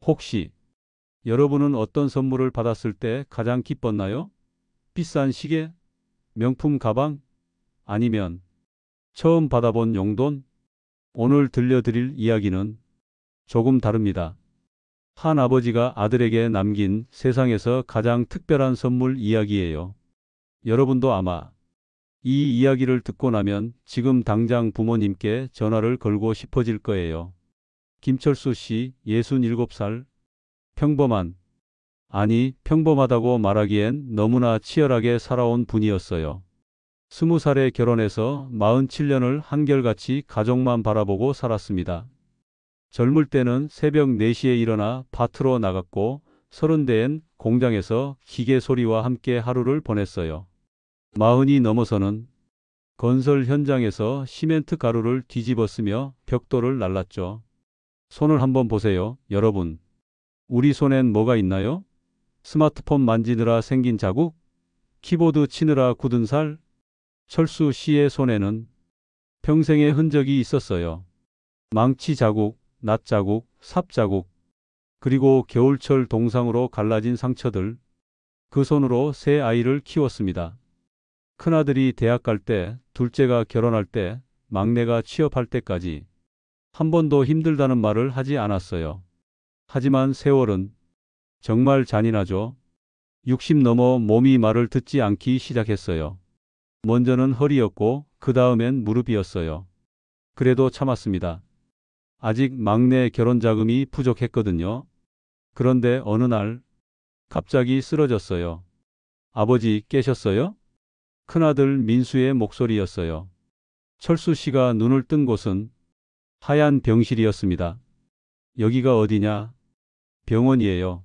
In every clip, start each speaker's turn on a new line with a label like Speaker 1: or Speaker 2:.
Speaker 1: 혹시 여러분은 어떤 선물을 받았을 때 가장 기뻤나요? 비싼 시계, 명품 가방, 아니면 처음 받아본 용돈? 오늘 들려드릴 이야기는 조금 다릅니다. 한 아버지가 아들에게 남긴 세상에서 가장 특별한 선물 이야기예요. 여러분도 아마 이 이야기를 듣고 나면 지금 당장 부모님께 전화를 걸고 싶어질 거예요. 김철수 씨, 67살, 평범한, 아니, 평범하다고 말하기엔 너무나 치열하게 살아온 분이었어요. 20살에 결혼해서 47년을 한결같이 가족만 바라보고 살았습니다. 젊을 때는 새벽 4시에 일어나 밭으로 나갔고 30대엔 공장에서 기계 소리와 함께 하루를 보냈어요. 40이 넘어서는 건설 현장에서 시멘트 가루를 뒤집어 쓰며 벽돌을 날랐죠. 손을 한번 보세요, 여러분. 우리 손엔 뭐가 있나요? 스마트폰 만지느라 생긴 자국? 키보드 치느라 굳은 살? 철수 씨의 손에는 평생의 흔적이 있었어요. 망치 자국, 낫 자국, 삽 자국, 그리고 겨울철 동상으로 갈라진 상처들. 그 손으로 세 아이를 키웠습니다. 큰아들이 대학 갈 때, 둘째가 결혼할 때, 막내가 취업할 때까지 한 번도 힘들다는 말을 하지 않았어요. 하지만 세월은 정말 잔인하죠. 60 넘어 몸이 말을 듣지 않기 시작했어요. 먼저는 허리였고 그 다음엔 무릎이었어요. 그래도 참았습니다. 아직 막내 결혼 자금이 부족했거든요. 그런데 어느 날 갑자기 쓰러졌어요. 아버지 깨셨어요? 큰아들 민수의 목소리였어요. 철수 씨가 눈을 뜬 곳은 하얀 병실이었습니다. 여기가 어디냐? 병원이에요.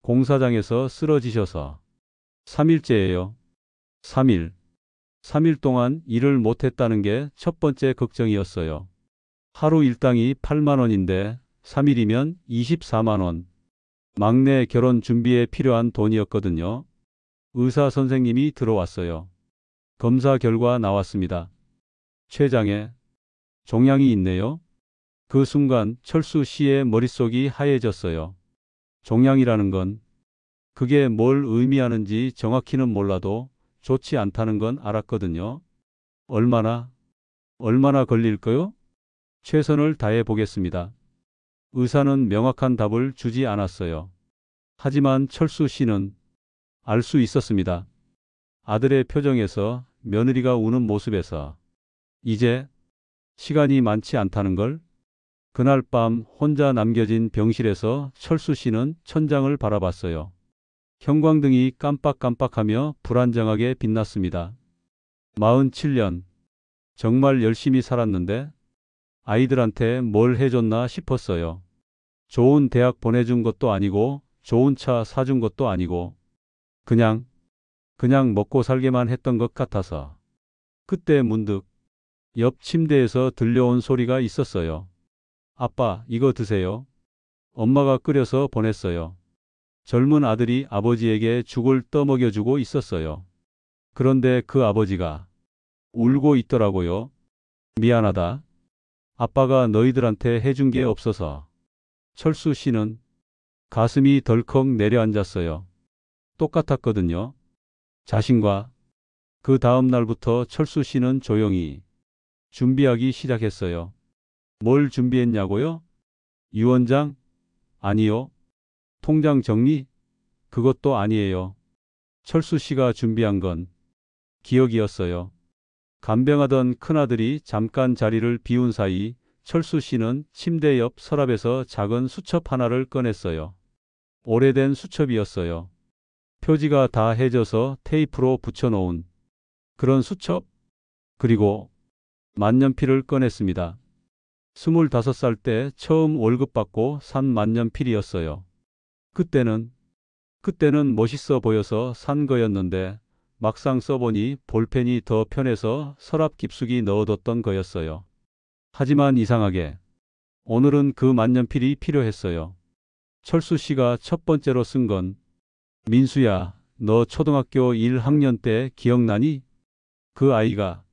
Speaker 1: 공사장에서 쓰러지셔서 3일째예요. 3일. 3일 동안 일을 못했다는 게 첫 번째 걱정이었어요. 하루 일당이 8만 원인데 3일이면 24만 원. 막내 결혼 준비에 필요한 돈이었거든요. 의사 선생님이 들어왔어요. 검사 결과 나왔습니다. 췌장에 종양이 있네요. 그 순간 철수 씨의 머릿속이 하얘졌어요. 종양이라는 건 그게 뭘 의미하는지 정확히는 몰라도 좋지 않다는 건 알았거든요. 얼마나 걸릴까요? 최선을 다해 보겠습니다. 의사는 명확한 답을 주지 않았어요. 하지만 철수 씨는 알 수 있었습니다. 아들의 표정에서, 며느리가 우는 모습에서 이제 시간이 많지 않다는 걸. 그날 밤 혼자 남겨진 병실에서 철수 씨는 천장을 바라봤어요. 형광등이 깜빡깜빡하며 불안정하게 빛났습니다. 47년. 정말 열심히 살았는데 아이들한테 뭘 해줬나 싶었어요. 좋은 대학 보내준 것도 아니고 좋은 차 사준 것도 아니고 그냥 먹고 살게만 했던 것 같아서. 그때 문득 옆 침대에서 들려온 소리가 있었어요. 아빠, 이거 드세요. 엄마가 끓여서 보냈어요. 젊은 아들이 아버지에게 죽을 떠먹여주고 있었어요. 그런데 그 아버지가 울고 있더라고요. 미안하다. 아빠가 너희들한테 해준 게 없어서. 철수 씨는 가슴이 덜컥 내려앉았어요. 똑같았거든요. 자신과. 그 다음 날부터 철수 씨는 조용히 준비하기 시작했어요. 뭘 준비했냐고요? 유언장? 아니요. 통장 정리? 그것도 아니에요. 철수 씨가 준비한 건 기억이었어요. 간병하던 큰아들이 잠깐 자리를 비운 사이 철수 씨는 침대 옆 서랍에서 작은 수첩 하나를 꺼냈어요. 오래된 수첩이었어요. 표지가 다 해져서 테이프로 붙여놓은 그런 수첩? 그리고 만년필을 꺼냈습니다. 25살 때 처음 월급 받고 산 만년필이었어요. 그때는 멋있어 보여서 산 거였는데 막상 써보니 볼펜이 더 편해서 서랍 깊숙이 넣어뒀던 거였어요. 하지만 이상하게 오늘은 그 만년필이 필요했어요. 철수 씨가 첫 번째로 쓴 건 민수야, 너 초등학교 1학년 때 기억나니? 그 아이가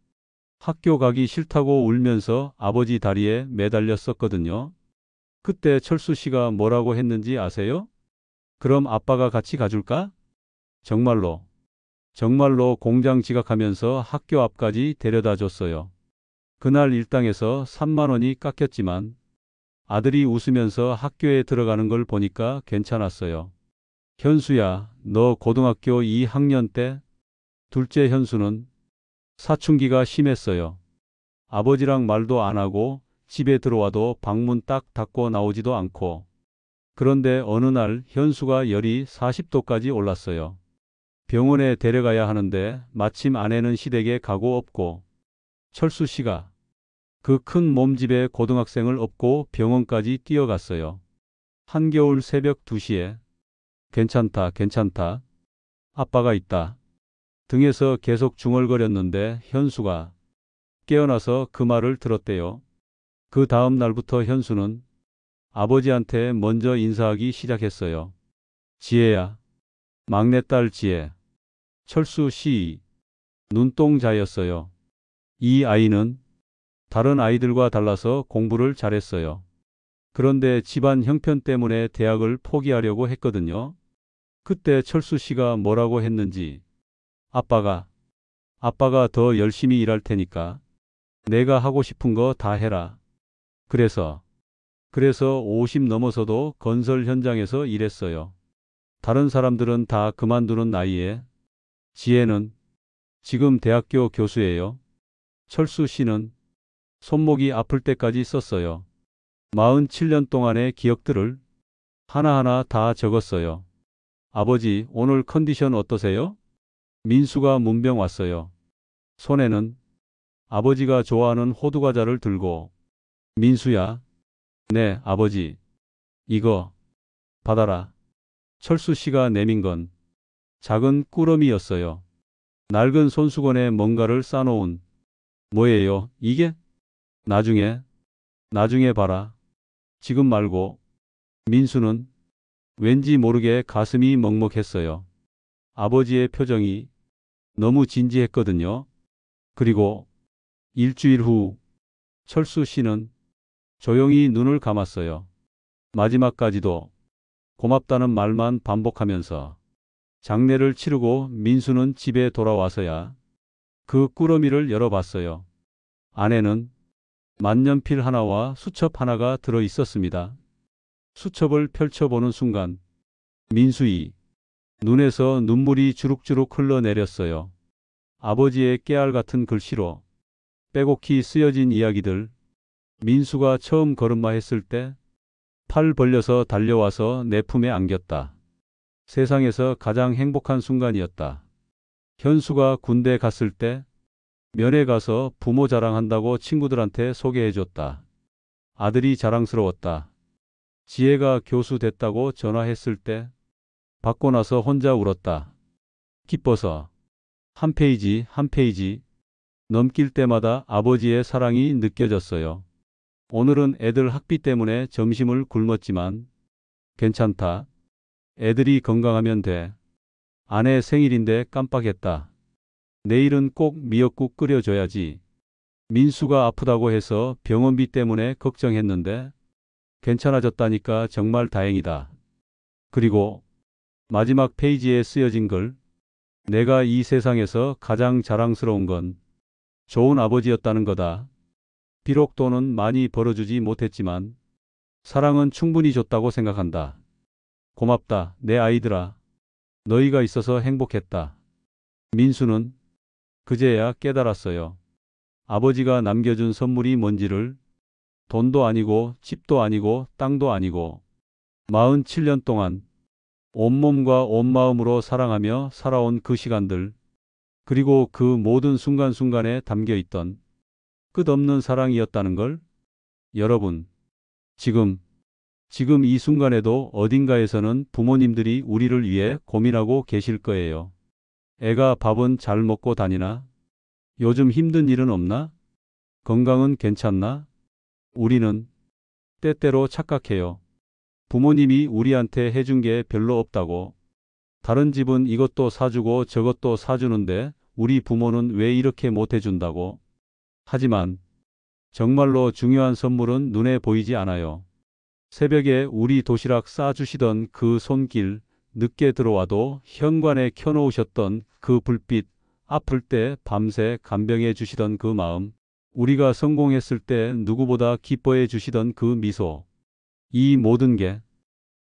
Speaker 1: 학교 가기 싫다고 울면서 아버지 다리에 매달렸었거든요. 그때 철수 씨가 뭐라고 했는지 아세요? 그럼 아빠가 같이 가줄까? 정말로, 정말로 공장 지각하면서 학교 앞까지 데려다 줬어요. 그날 일당에서 3만 원이 깎였지만 아들이 웃으면서 학교에 들어가는 걸 보니까 괜찮았어요. 현수야, 너 고등학교 2학년 때 둘째 현수는 사춘기가 심했어요. 아버지랑 말도 안 하고 집에 들어와도 방문 딱 닫고 나오지도 않고. 그런데 어느 날 현수가 열이 40도까지 올랐어요. 병원에 데려가야 하는데 마침 아내는 시댁에 가고 없고 철수 씨가 그 큰 몸집의 고등학생을 업고 병원까지 뛰어갔어요. 한겨울 새벽 2시에 괜찮다, 괜찮다. 아빠가 있다. 등에서 계속 중얼거렸는데 현수가 깨어나서 그 말을 들었대요. 그 다음 날부터 현수는 아버지한테 먼저 인사하기 시작했어요. 지혜야. 막내딸 지혜. 철수 씨. 눈동자였어요. 이 아이는 다른 아이들과 달라서 공부를 잘했어요. 그런데 집안 형편 때문에 대학을 포기하려고 했거든요. 그때 철수 씨가 뭐라고 했는지 아빠가 더 열심히 일할 테니까 내가 하고 싶은 거 다 해라. 그래서 50 넘어서도 건설 현장에서 일했어요. 다른 사람들은 다 그만두는 나이에 지혜는 지금 대학교 교수예요. 철수 씨는 손목이 아플 때까지 썼어요. 47년 동안의 기억들을 하나하나 다 적었어요. 아버지, 오늘 컨디션 어떠세요? 민수가 문병 왔어요. 손에는 아버지가 좋아하는 호두과자를 들고 민수야. 네, 아버지. 이거 받아라. 철수 씨가 내민 건 작은 꾸러미였어요. 낡은 손수건에 뭔가를 싸놓은 뭐예요, 이게? 나중에, 나중에 봐라. 지금 말고. 민수는 왠지 모르게 가슴이 먹먹했어요. 아버지의 표정이 너무 진지했거든요. 그리고 일주일 후 철수 씨는 조용히 눈을 감았어요. 마지막까지도 고맙다는 말만 반복하면서 장례를 치르고 민수는 집에 돌아와서야 그 꾸러미를 열어봤어요. 안에는 만년필 하나와 수첩 하나가 들어 있었습니다. 수첩을 펼쳐보는 순간 민수의 눈에서 눈물이 주룩주룩 흘러내렸어요. 아버지의 깨알 같은 글씨로 빼곡히 쓰여진 이야기들. 민수가 처음 걸음마했을 때 팔 벌려서 달려와서 내 품에 안겼다. 세상에서 가장 행복한 순간이었다. 현수가 군대 갔을 때 면회 가서 부모 자랑한다고 친구들한테 소개해줬다. 아들이 자랑스러웠다. 지혜가 교수 됐다고 전화했을 때 받고 나서 혼자 울었다. 기뻐서 한 페이지 한 페이지 넘길 때마다 아버지의 사랑이 느껴졌어요. 오늘은 애들 학비 때문에 점심을 굶었지만 괜찮다. 애들이 건강하면 돼. 아내 생일인데 깜빡했다. 내일은 꼭 미역국 끓여줘야지. 민수가 아프다고 해서 병원비 때문에 걱정했는데 괜찮아졌다니까 정말 다행이다. 그리고 마지막 페이지에 쓰여진 글. 내가 이 세상에서 가장 자랑스러운 건 좋은 아버지였다는 거다. 비록 돈은 많이 벌어주지 못했지만 사랑은 충분히 줬다고 생각한다. 고맙다, 내 아이들아. 너희가 있어서 행복했다. 민수는 그제야 깨달았어요. 아버지가 남겨준 선물이 뭔지를. 돈도 아니고 집도 아니고 땅도 아니고 47년 동안 온몸과 온마음으로 사랑하며 살아온 그 시간들. 그리고 그 모든 순간순간에 담겨있던 끝없는 사랑이었다는 걸. 여러분, 지금 이 순간에도 어딘가에서는 부모님들이 우리를 위해 고민하고 계실 거예요. 애가 밥은 잘 먹고 다니나? 요즘 힘든 일은 없나? 건강은 괜찮나? 우리는 때때로 착각해요. 부모님이 우리한테 해준 게 별로 없다고. 다른 집은 이것도 사주고 저것도 사주는데 우리 부모는 왜 이렇게 못 해준다고. 하지만 정말로 중요한 선물은 눈에 보이지 않아요. 새벽에 우리 도시락 싸주시던 그 손길, 늦게 들어와도 현관에 켜놓으셨던 그 불빛, 아플 때 밤새 간병해 주시던 그 마음, 우리가 성공했을 때 누구보다 기뻐해 주시던 그 미소. 이 모든 게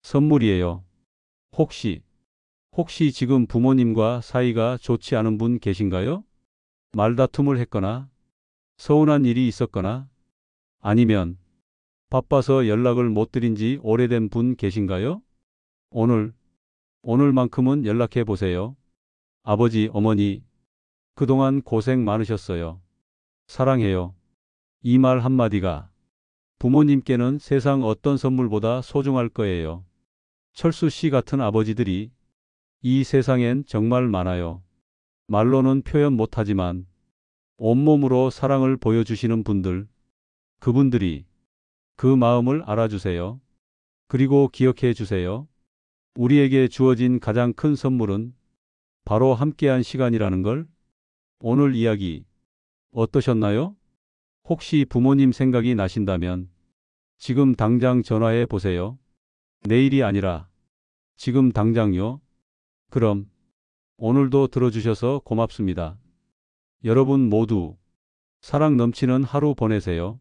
Speaker 1: 선물이에요. 혹시 지금 부모님과 사이가 좋지 않은 분 계신가요? 말다툼을 했거나 서운한 일이 있었거나 아니면 바빠서 연락을 못 드린 지 오래된 분 계신가요? 오늘, 오늘만큼은 연락해 보세요. 아버지, 어머니, 그동안 고생 많으셨어요. 사랑해요. 이 말 한마디가 부모님께는 세상 어떤 선물보다 소중할 거예요. 철수 씨 같은 아버지들이 이 세상엔 정말 많아요. 말로는 표현 못하지만 온몸으로 사랑을 보여주시는 분들, 그분들이 그 마음을 알아주세요. 그리고 기억해 주세요. 우리에게 주어진 가장 큰 선물은 바로 함께한 시간이라는 걸. 오늘 이야기 어떠셨나요? 혹시 부모님 생각이 나신다면 지금 당장 전화해 보세요. 내일이 아니라 지금 당장요. 그럼 오늘도 들어주셔서 고맙습니다. 여러분 모두 사랑 넘치는 하루 보내세요.